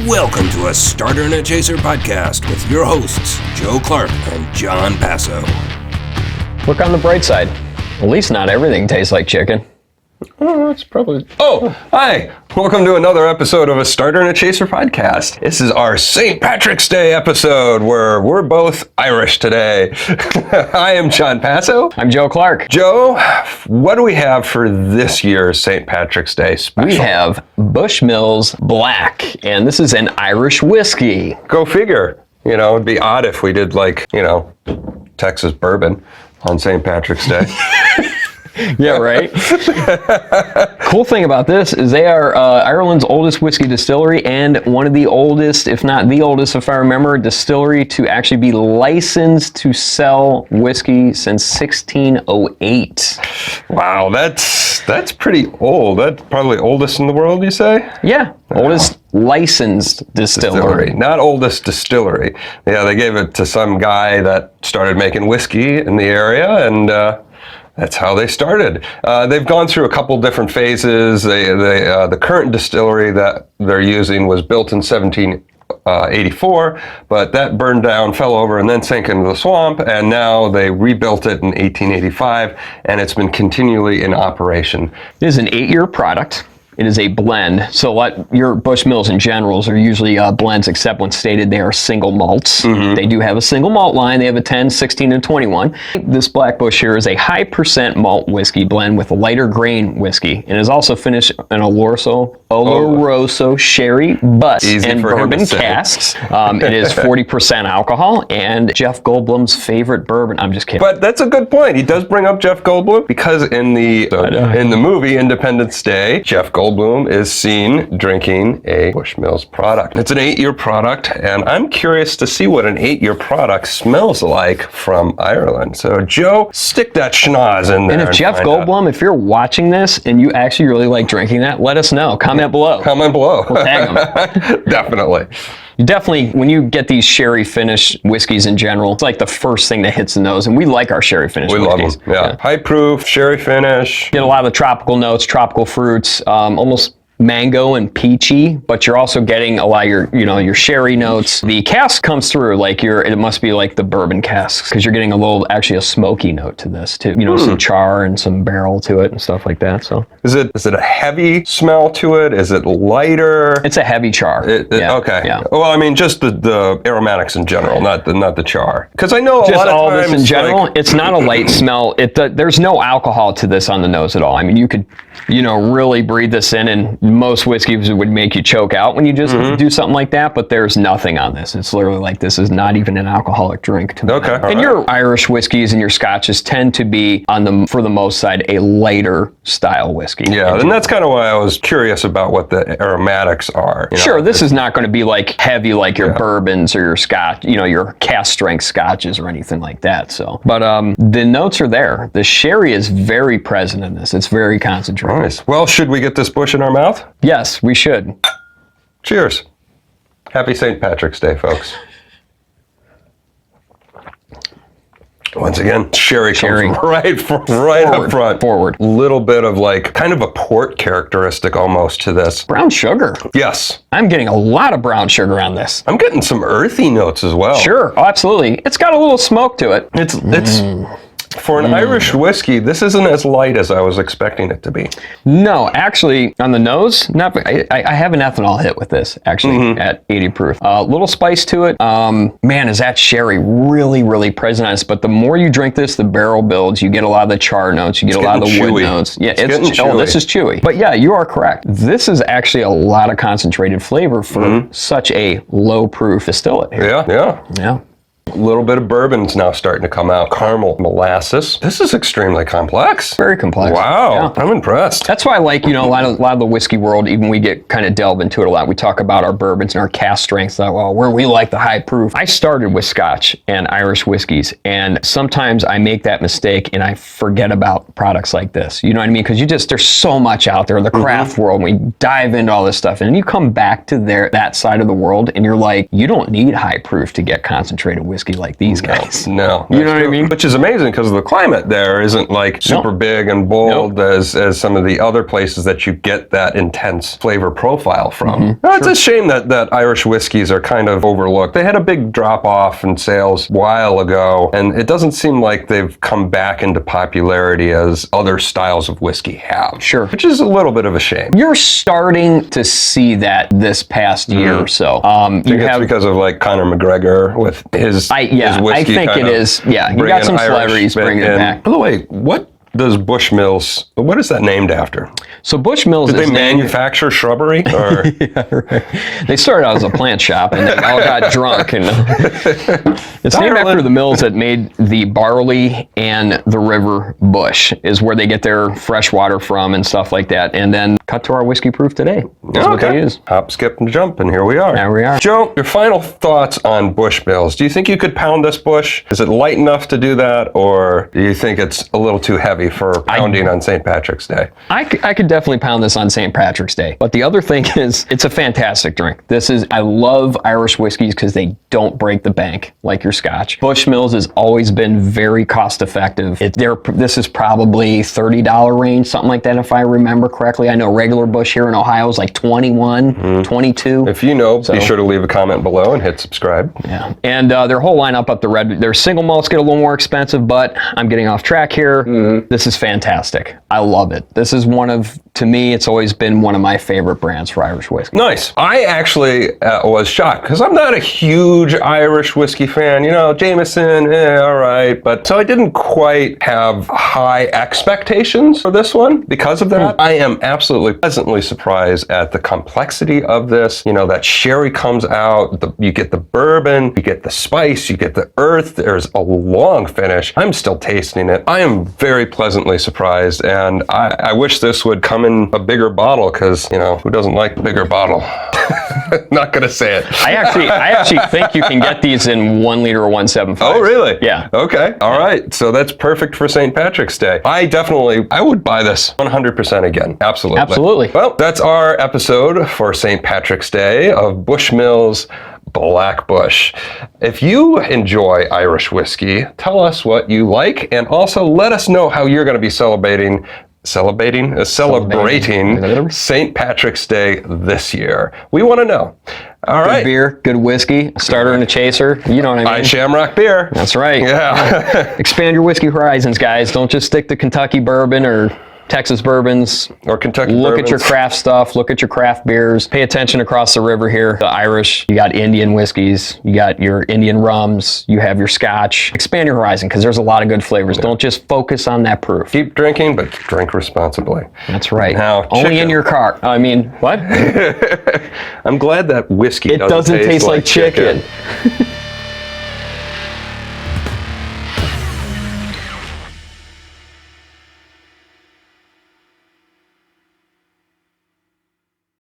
Welcome to a Starter and a Chaser podcast with your hosts, Joe Clarke and John Passow. Look on the bright side. At least not everything tastes like chicken. Oh, it's probably... Oh, hi! Welcome to another episode of a Starter and a Chaser podcast. This is our St. Patrick's Day episode where we're both Irish today. I am John Passow. I'm Joe Clarke. Joe, what do we have for this year's St. Patrick's Day special? We have Bushmills Black, and this is an Irish whiskey. Go figure. You know, it'd be odd if we did Texas bourbon on St. Patrick's Day. Yeah, right? Cool thing about this is they are Ireland's oldest whiskey distillery and one of the oldest, if not the oldest, if I remember, distillery to actually be licensed to sell whiskey since 1608. Wow, that's pretty old. That's probably oldest in the world, you say? Yeah, oldest licensed distillery. Not oldest distillery. Yeah, they gave it to some guy that started making whiskey in the area, and that's how they started. They've gone through a couple different phases. The current distillery that they're using was built in 1784, but that burned down, fell over, and then sank into the swamp, and now they rebuilt it in 1885, and it's been continually in operation. It is an 8-year product. It is a blend. So your Bushmills in general are usually blends, except when stated they are single malts. Mm-hmm. They do have a single malt line. They have a 10, 16, and 21. This Black Bush here is a high percent malt whiskey blend with lighter grain whiskey, and is also finished in Oloroso sherry, butt, and bourbon casks. It is 40% alcohol, and Jeff Goldblum's favorite bourbon. I'm just kidding. But that's a good point. He does bring up Jeff Goldblum because in the movie Independence Day, Jeff Goldblum is seen drinking a Bushmills product. It's an 8-year product, and I'm curious to see what an 8-year product smells like from Ireland. So, Joe, stick that schnoz in there. And if Jeff Goldblum, if you're watching this and you actually really like drinking that, let us know. Comment below. Comment below. We'll tag him. Definitely. Definitely, when you get these sherry finished whiskeys in general, it's like the first thing that hits the nose, and we like our sherry finished whiskeys. We love them, yeah. High proof, sherry finish. Get a lot of the tropical notes, tropical fruits, almost mango and peachy, but you're also getting a lot of your sherry notes. The cask comes through it must be like the bourbon casks, because you're getting a smoky note to this too. Some char and some barrel to it and stuff like that. So is it a heavy smell to it? Is it lighter? It's a heavy char. Okay. Yeah. Well, I mean, just the aromatics in general, not the char. Because I know just a lot of all times, this in general, it's not a light smell. There's no alcohol to this on the nose at all. I mean, you could really breathe this in, and most whiskeys would make you choke out when you just do something like that, but there's nothing on this. It's literally like this is not even an alcoholic drink to me. Okay. And your Irish whiskeys and your Scotches tend to be for the most side, a lighter style whiskey. Yeah, and that's kind of why I was curious about what the aromatics are. Sure, this is not going to be like heavy like your bourbons or your Scotch, your cask strength Scotches or anything like that. So, but the notes are there. The sherry is very present in this. It's very concentrated. Nice. Well, should we get this bush in our mouth? Yes, we should. Cheers. Happy St. Patrick's Day, folks. Once again, sherry comes right up front. Forward. Little bit of kind of a port characteristic almost to this. Brown sugar. Yes. I'm getting a lot of brown sugar on this. I'm getting some earthy notes as well. Sure. Oh, absolutely. It's got a little smoke to it. It's for an Irish whiskey, this isn't as light as I was expecting it to be. No, actually, on the nose, I have an ethanol hit with this, actually, at 80 proof. A little spice to it. Man, is that sherry really, really present on this. But the more you drink this, the barrel builds. You get a lot of the char notes. You get a lot of the wood notes. Yeah, it's chewy. Oh, this is chewy. But yeah, you are correct. This is actually a lot of concentrated flavor for such a low proof distillate here. Yeah. A little bit of bourbon's now starting to come out. Caramel, molasses. This is extremely complex. Very complex. Wow, yeah. I'm impressed. That's why I like, a lot of the whiskey world, even we get kind of delve into it a lot. We talk about our bourbons and our cask strengths, where we like the high proof. I started with Scotch and Irish whiskeys, and sometimes I make that mistake and I forget about products like this. You know what I mean? Because there's so much out there in the craft world. We dive into all this stuff, and then you come back to that side of the world, and you're like, you don't need high proof to get concentrated whiskey. whiskey like these guys. No. You know what I mean? Which is amazing because the climate there isn't like super big and bold as some of the other places that you get that intense flavor profile from. It's a shame that Irish whiskeys are kind of overlooked. They had a big drop off in sales a while ago, and it doesn't seem like they've come back into popularity as other styles of whiskey have. Sure. Which is a little bit of a shame. You're starting to see that this past year or so. I think it's because of like Conor McGregor with his whiskey. I think it is. Yeah, you got some celebrities bringing it back. By the way, what does Bushmills, what is that named after? So Bushmills Did they manufacture shrubbery? Or? Yeah, right. They started out as a plant shop and they all got drunk. And it's named after the mills that made the barley and the river Bush is where they get their fresh water from and stuff like that. And then cut to our whiskey proof today. That's what they use. Hop, skip, and jump, and here we are. There we are. Joe, your final thoughts on Bushmills. Do you think you could pound this Bush? Is it light enough to do that, or do you think it's a little too heavy for pounding on St. Patrick's Day? I could definitely pound this on St. Patrick's Day. But the other thing is, it's a fantastic drink. I love Irish whiskeys because they don't break the bank like your Scotch. Bushmills has always been very cost effective. This is probably $30 range, something like that if I remember correctly. I know regular Bush here in Ohio is like 21, 22. If you know, be sure to leave a comment below and hit subscribe. Yeah. And their whole lineup up the red, their single malts get a little more expensive, but I'm getting off track here. This is fantastic. I love it. This is to me, it's always been one of my favorite brands for Irish whiskey. Nice. I actually was shocked because I'm not a huge Irish whiskey fan. You know, Jameson, all right. But so I didn't quite have high expectations for this one because of that. I am absolutely pleasantly surprised at the complexity of this. You know, that sherry comes out, you get the bourbon, you get the spice, you get the earth. There's a long finish. I'm still tasting it. I am very pleasantly surprised, and I wish this would come in a bigger bottle because, you know, who doesn't like a bigger bottle? Not gonna say it. I actually think you can get these in 1 liter or 1.75. Oh, really? Yeah. Okay. All right. So that's perfect for St. Patrick's Day. I would buy this 100% again. Absolutely. Absolutely. Well, that's our episode for St. Patrick's Day of Bushmills Black Bush. If you enjoy Irish whiskey, tell us what you like, and also let us know how you're going to be celebrating St. Patrick's Day this year. We want to know. All right. Good beer, good whiskey, a starter and a chaser. You know what I mean? Shamrock beer. That's right. Yeah. Expand your whiskey horizons, guys. Don't just stick to Kentucky bourbon or Texas bourbons. Or Kentucky Look bourbons. at your craft stuff. Look at your craft beers. Pay attention across the river here. The Irish, you got Indian whiskeys. You got your Indian rums. You have your Scotch. Expand your horizon because there's a lot of good flavors. Don't just focus on that proof. Keep drinking, but drink responsibly. That's right. Now, only in your car. I mean, what? I'm glad that whiskey doesn't taste like chicken.